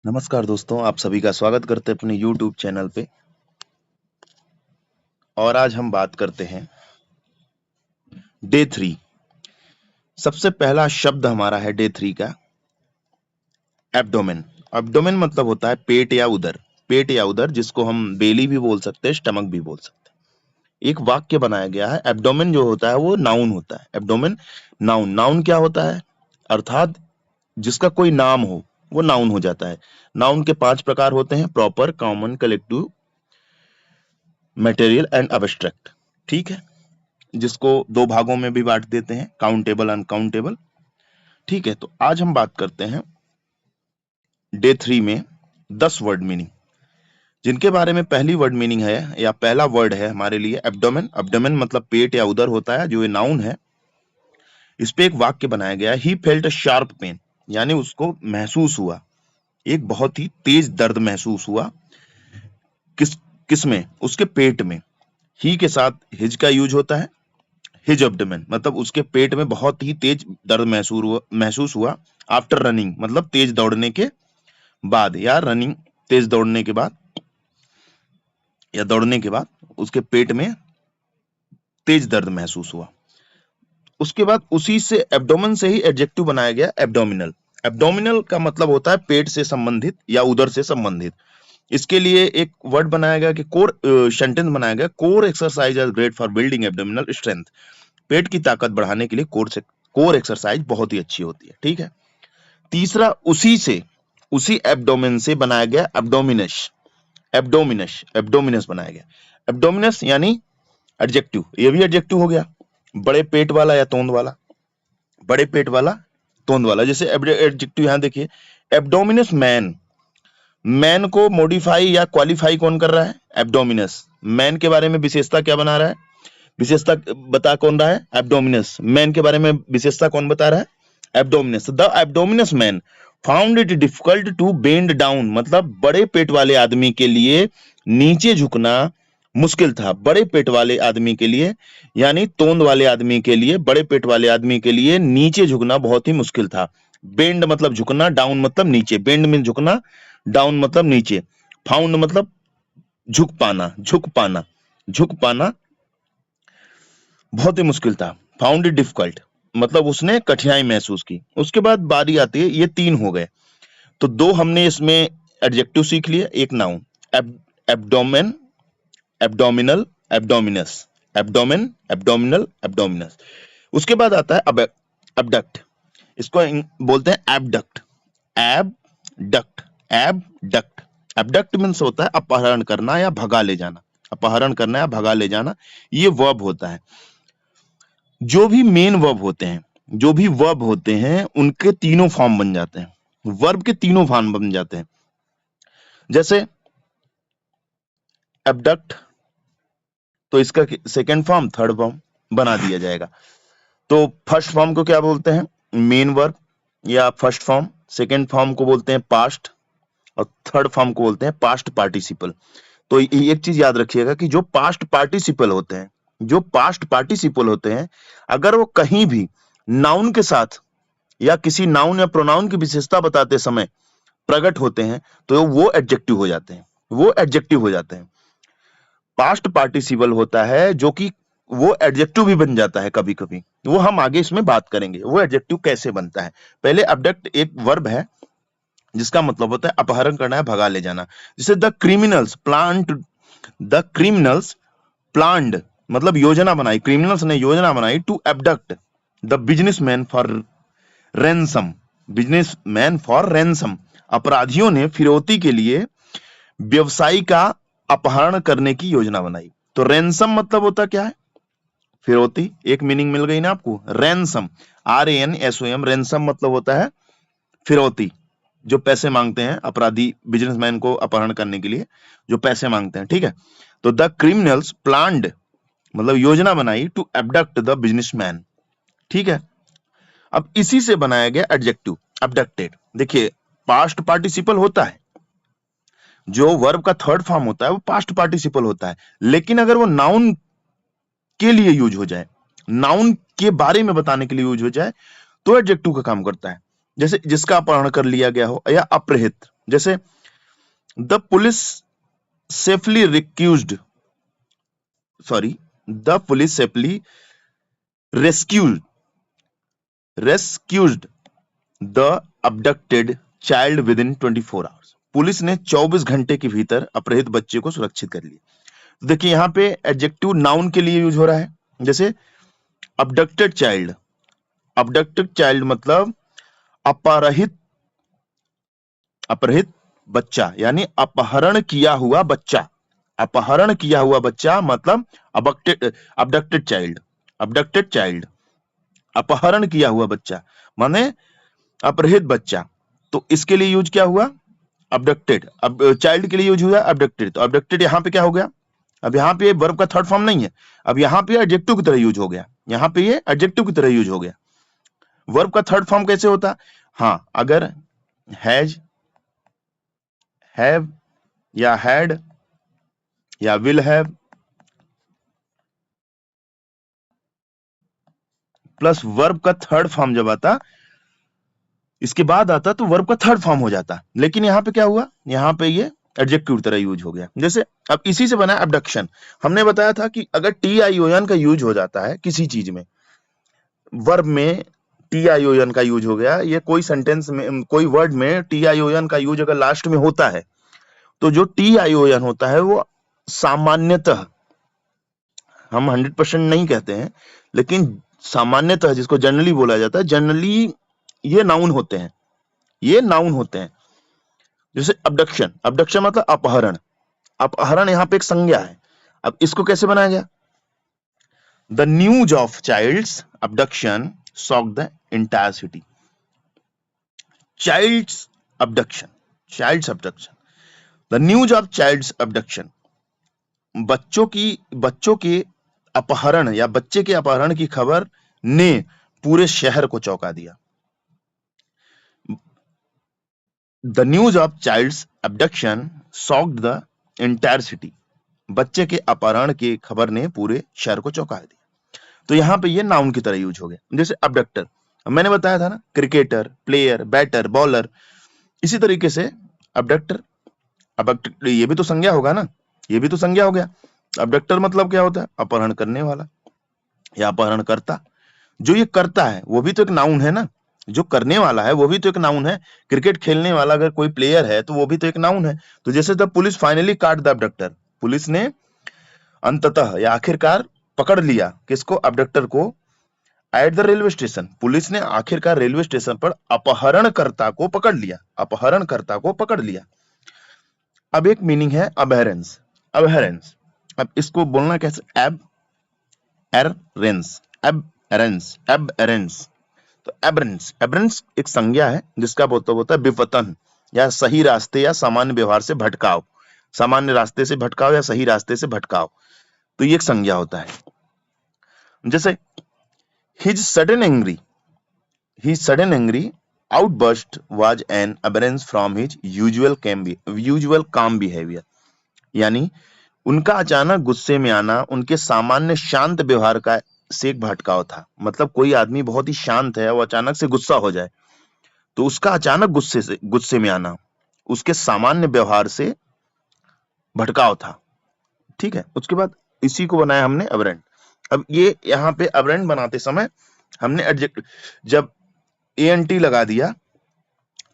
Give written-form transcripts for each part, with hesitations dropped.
नमस्कार दोस्तों, आप सभी का स्वागत करते हैं अपने YouTube चैनल पे। और आज हम बात करते हैं डे 3। सबसे पहला शब्द हमारा है डे 3 का एब्डोमेन। एब्डोमेन मतलब होता है पेट या उदर। पेट या उदर, जिसको हम बेली भी बोल सकते हैं, स्टमक भी बोल सकते हैं। एक वाक्य बनाया गया है। एब्डोमेन जो होता है वो नाउन होता है। Abdomen noun. नाउन क्या होता है? अर्थात जिसका कोई नाम हो वो नाउन हो जाता है। नाउन के 5 प्रकार होते हैं: proper, common, collective, material and abstract. ठीक है, जिसको 2 भागों में भी बांट देते हैं, काउंटेबल, अनकाउंटेबल। ठीक है, तो आज हम बात करते हैं डे 3 में 10 वर्ड मीनिंग, जिनके बारे में पहली वर्ड मीनिंग है या पहला वर्ड है हमारे लिए एब्डोमेन। एब्डोमेन मतलब पेट या उदर होता है, जो ये नाउन है। इस पे एक वाक्य बनाया गया है, he felt a sharp pain, यानी उसको महसूस हुआ, एक बहुत ही तेज दर्द महसूस हुआ। किस में? उसके पेट में। ही के साथ हिज का यूज होता है। हिज एब्डोमेन मतलब उसके पेट में बहुत ही तेज दर्द महसूस हुआ। आफ्टर रनिंग मतलब तेज दौड़ने के बाद, या रनिंग तेज दौड़ने के बाद, या दौड़ने के बाद उसके पेट में तेज दर्द महसूस हुआ। उसके बाद उसी से एब्डोमेन से ही एडजेक्टिव बनाया गया एब्डोमिनल। एब्डोमिनल का मतलब होता है पेट से संबंधित या उदर से संबंधित। इसके लिए एक वर्ड बनाया गया कि कोर सेंटेंस बनाया गया, core exercise are great for building abdominal strength. पेट की ताकत बढ़ाने के लिए कोर एक्सरसाइज बहुत ही अच्छी होती है। ठीक है। तीसरा, उसी एब्डोमेन से बनाया गया एब्डोमिनस। एब्डोमिनस बनाया गया। एब्डोमिनस यानी एडजेक्टिव, ये भी एडजेक्टिव हो गया। बड़े पेट वाला या तोंद वाला। बड़े पेट वाला, तोंद वाला। जैसे एडजेक्टिव यहां देखिए, एब्डोमिनस मैन। मैन को मॉडिफाई या क्वालिफाई कौन कर रहा है? एब्डोमिनस। मैन के बारे में विशेषता क्या बना रहा है? विशेषता बता कौन रहा है? एब्डोमिनस। मैन के बारे में विशेषता कौन बता रहा है? Abdominous. The abdominous man found it difficult to bend down, मतलब बड़े पेट वाले आदमी के लिए नीचे झुकना मुश्किल था। बड़े पेट वाले आदमी के लिए, यानी तोंद वाले आदमी के लिए, बड़े पेट वाले आदमी के लिए नीचे झुकना बहुत ही मुश्किल था। बेंड मतलब झुकना, डाउन मतलब नीचे। बेंड में झुकना, डाउन मतलब नीचे। फाउंड मतलब झुक पाना, झुक पाना बहुत ही मुश्किल था। फाउंड इट डिफिकल्ट मतलब उसने कठिनाई महसूस की। उसके बाद बारी आती है, ये 3 हो गए, तो 2 हमने इसमें एडजेक्टिव सीख लिए, एक noun. Abdomen, abdominal, abdominis. Abdomen, abdominal, abdominis. उसके बाद आता है एबडक्ट। इसको बोलते हैं abduct. Abduct, abduct. Abduct means होता है अपहरण करना या भगा ले जाना। अपहरण करना या भगा ले जाना, ये वर्ब होता है। जो भी मेन वर्ब होते हैं उनके तीनों फॉर्म बन जाते हैं। वर्ब के तीनों फॉर्म बन जाते हैं। जैसे एबडक्ट, तो इसका सेकंड फॉर्म, थर्ड फॉर्म बना दिया जाएगा। तो फर्स्ट फॉर्म को क्या बोलते हैं? मेन वर्ब या फर्स्ट फॉर्म। सेकंड फॉर्म को बोलते हैं पास्ट, और थर्ड फॉर्म को बोलते हैं पास्ट पार्टिसिपल। तो एक चीज याद रखिएगा कि जो पास्ट पार्टिसिपल होते हैं, अगर वो कहीं भी नाउन के साथ या किसी नाउन या प्रोनाउन की विशेषता बताते समय प्रकट होते हैं, तो वो एडजेक्टिव हो जाते हैं। पास्ट पार्टिसिपल होता है जो कि वो एडजेक्टिव भी बन जाता है कभी कभी, वो हम आगे इसमें बात करेंगे वो एडजेक्टिव कैसे बनता है। पहले अबडक्ट एक वर्ब है जिसका मतलब होता है अपहरण करना है, भगा ले जाना। जैसे द क्रिमिनल्स प्लान्ड मतलब योजना बनाई, क्रिमिनल्स ने योजना बनाई to abduct the businessman for ransom. Businessman for ransom, अपराधियों ने फिरौती के लिए व्यवसायी का अपहरण करने की योजना बनाई। तो रैंसम मतलब होता क्या है? फिरौती। एक मीनिंग मिल गई ना आपको, रैंसम, RANSOM। रैंसम मतलब होता है फिरौती, जो पैसे मांगते हैं अपराधी बिजनेसमैन को अपहरण करने के लिए जो पैसे मांगते हैं। ठीक है, तो द क्रिमिनल्स प्लान्ड मतलब योजना बनाई टू एबडक्ट द बिजनेसमैन। ठीक है, अब इसी से बनाया गया एडजेक्टिव एबडक्टेड। देखिए, पास्ट पार्टिसिपल होता है, जो वर्ब का थर्ड फॉर्म होता है वो पास्ट पार्टिसिपल होता है, लेकिन अगर वो नाउन के लिए यूज हो जाए, नाउन के बारे में बताने के लिए यूज हो जाए, तो एडजेक्टिव का काम करता है। जैसे जिसका अपहरण कर लिया गया हो, या अपहृत जैसे the police safely rescued the police safely rescued the abducted child within 24 hours. Police ने 24 घंटे के भीतर अपहृत बच्चे को सुरक्षित कर लिया। देखिए यहाँ पे एडजेक्टिव नाउन के लिए यूज हो रहा है, जैसे अबडक्टेड चाइल्ड मतलब अपहरित बच्चा, यानी अपहरण किया हुआ बच्चा मतलब अबडक्टेड चाइल्ड अपहरण किया हुआ बच्चा माने अपहृत बच्चा। तो इसके लिए यूज क्या हुआ, अबडक्टेड। अब चाइल्ड के लिए यूज हुआ अबडक्टेड, तो अबडक्टेड यहाँ पे क्या हो गया, अब यहाँ पे वर्ब का थर्ड फॉर्म नहीं है, अब यहाँ पे एडजेक्टिव की तरह यूज हो गया, यहाँ पे ये एडजेक्टिव की तरह यूज हो गया। वर्ब का थर्ड फॉर्म कैसे होता, हाँ, अगर हैज, हैव या हैड या विल हैव प्लस वर्ब का थर्ड फॉर्म जब आता, इसके बाद आता तो वर्ब का थर्ड फॉर्म हो जाता। लेकिन यहाँ पे क्या हुआ, यहाँ पे ये एडजेक्टिव की तरह यूज हो गया। जैसे अब इसी से बना अबडक्शन। हमने बताया था कि अगर TION का यूज हो जाता है किसी चीज में, वर्ब में TION का यूज हो गया, ये कोई सेंटेंस में, कोई वर्ड में TION का यूज अगर लास्ट में होता है, तो जो TION होता है वो सामान्यतः, हम 100% नहीं कहते हैं, लेकिन सामान्यतः जिसको जनरली बोला जाता है, जनरली ये नाउन होते हैं, जैसे अबडक्शन मतलब अपहरण यहाँ पे एक संज्ञा है। अब इसको कैसे बनाया गया, the news of child's abduction shocked the entire city. Child's abduction, the news of child's abduction, बच्चों के अपहरण या बच्चे के अपहरण की खबर ने पूरे शहर को चौंका दिया। The news of child's abduction shocked the entire city, बच्चे के अपहरण की खबर ने पूरे शहर को चौंका दिया। तो यहाँ पे ये नाउन की तरह यूज हो गया। जैसे अबडक्टर, मैंने बताया था ना, क्रिकेटर, प्लेयर, बैटर, बॉलर, इसी तरीके से अबडक्टर ये भी तो संज्ञा होगा ना, ये भी तो संज्ञा हो गया। अबडक्टर मतलब क्या होता है, अपहरण करने वाला या अपहरण करता। जो ये करता है वो भी तो एक नाउन है ना, जो करने वाला है वो भी तो एक नाउन है। क्रिकेट खेलने वाला अगर कोई प्लेयर है तो वो भी तो एक नाउन है। तो जैसे द पुलिस फाइनली काट द अबडक्टर, पुलिस ने अंततः या आखिरकार पकड़ लिया किसको, अबडक्टर को, at the railway station, police ने आखिरकार रेलवे स्टेशन पर अपहरणकर्ता को पकड़ लिया। अब एक मीनिंग है अबहरेंस। अब इसको बोलना कैसे, तो एबरेंस एक संज्ञा है जिसका मतलब होता है विपतन या सही रास्ते या सामान्य व्यवहार से भटकाव, सामान्य रास्ते से भटकाव या सही रास्ते से भटकाव, तो ये एक संज्ञा होता है। जैसे his sudden angry outburst was an aberrance from his usual calm behavior, यानी उनका अचानक गुस्से में आना उनके सामान्य शांत व्यवहार का से एक भटकाव था। मतलब कोई आदमी बहुत ही शांत है, वो अचानक से गुस्सा हो जाए तो उसका अचानक गुस्से में आना उसके सामान्य व्यवहार से भटकाव था। ठीक है, उसके बाद इसी को बनाया हमने अबरेंट। अब ये यहाँ पे अबरेंट बनाते समय हमने एडजेक्टिव, जब ANT लगा दिया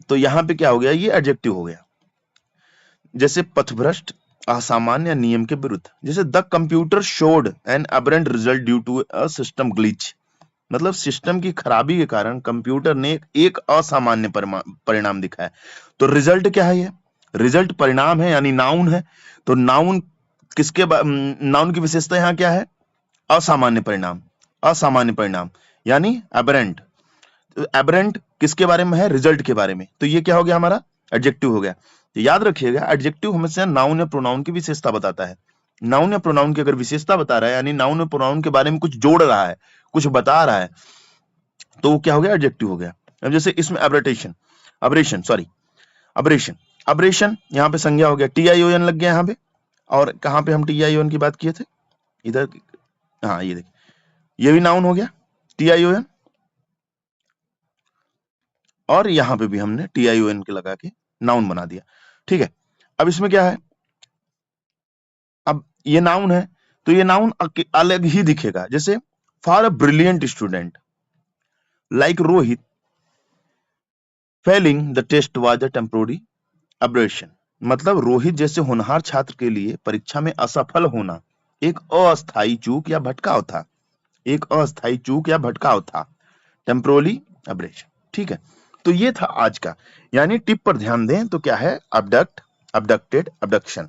तो यहाँ पे क्या हो गया, ये एडजेक्टिव हो गया। जैसे पथभ्रष्ट, असामान्य, नियम के विरुद्ध। जैसे the computer showed an aberrant result due to a system glitch, मतलब सिस्टम की खराबी के कारण कंप्यूटर ने एक असामान्य परिणाम दिखाया। तो रिजल्ट क्या है, ये रिजल्ट परिणाम है यानी नाउन है। तो नाउन नाउन की विशेषता यहाँ क्या है, असामान्य परिणाम यानी एबरेंट। एबरेंट किसके बारे में है, रिजल्ट के बारे में। तो ये क्या हो गया, हमारा एडजेक्टिव हो गया। तो याद रखिएगा, एडजेक्टिव हमेशा नाउन या प्रोनाउन की विशेषता बताता है। नाउन या प्रोनाउन की अगर विशेषता बता रहा है यानी नाउन या प्रोनाउन के बारे में कुछ जोड़ रहा है, कुछ बता रहा है, तो वो क्या हो गया, एडजेक्टिव हो गया। अब जैसे इसमें अबरेशन यहाँ पे संज्ञा हो गया, TION लग गया यहाँ पे। और कहाँ पे हम TION की बात किए थे, इधर, हाँ ये देखिए, ये भी नाउन हो गया TION, और यहाँ पे भी हमने TION के लगा के नाउन बना दिया। ठीक है, अब इसमें क्या है, अब ये नाउन है तो ये नाउन अलग ही दिखेगा, जैसे for a brilliant student like Rohit failing the test was a temporary aberration. मतलब रोहित जैसे होनहार छात्र के लिए परीक्षा में असफल होना एक अस्थायी चूक या भटकाव था, एक अस्थायी चूक या भटकाव था, टेम्पोररी अब्रेशन। ठीक है, तो ये था आज का, यानी टिप पर ध्यान दें तो क्या है, अबडक्ट, अबडक्टेड, अबडक्शन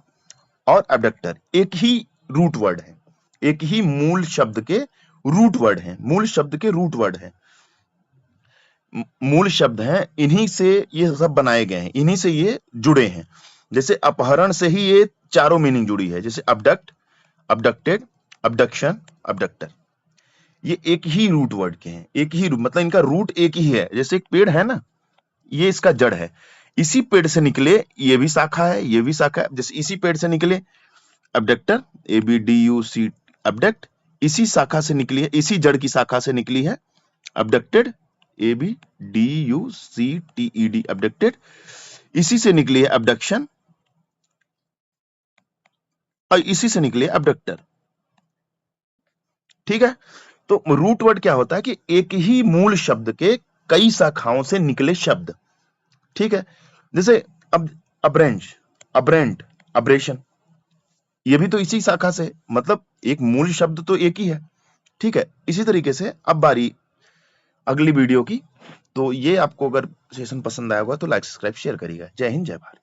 और अबडक्टर एक ही रूट वर्ड है, एक ही मूल शब्द के रूट वर्ड है, मूल शब्द के रूट वर्ड है, मूल शब्द हैं, इन्हीं से ये सब बनाए गए हैं, इन्हीं से ये जुड़े हैं। जैसे अपहरण से ही ये चारों मीनिंग जुड़ी है, जैसे अबडक्ट, अबडक्टेड, अबडक्शन, अबडक्टर, ये एक ही रूट वर्ड के हैं, एक ही मतलब इनका रूट एक ही है। जैसे एक पेड़ है ना, ये इसका जड़ है, इसी पेड़ से निकले ये भी शाखा है, ये भी शाखा है। जैसे इसी पेड़ से निकले अबडक्टर, ABDUC अबडक्ट, इसी शाखा से निकली है, इसी जड़ की शाखा से निकली है अबडक्टेड, ABDUCTED अबडक्टेड, इसी से निकली है अबडक्शन और इसी से निकले अबडक्टर। ठीक है, तो रूट वर्ड क्या होता है कि एक ही मूल शब्द के कई शाखाओं से निकले शब्द। ठीक है, जैसे अब अब्रेंज, अब्रेंट, अब्रेशन, ये भी तो इसी शाखा से, मतलब एक मूल शब्द तो एक ही है। ठीक है, इसी तरीके से अब बारी अगली वीडियो की। तो ये आपको अगर सेशन पसंद आया होगा तो लाइक, सब्सक्राइब, शेयर करिएगा। जय हिंद, जय भारत।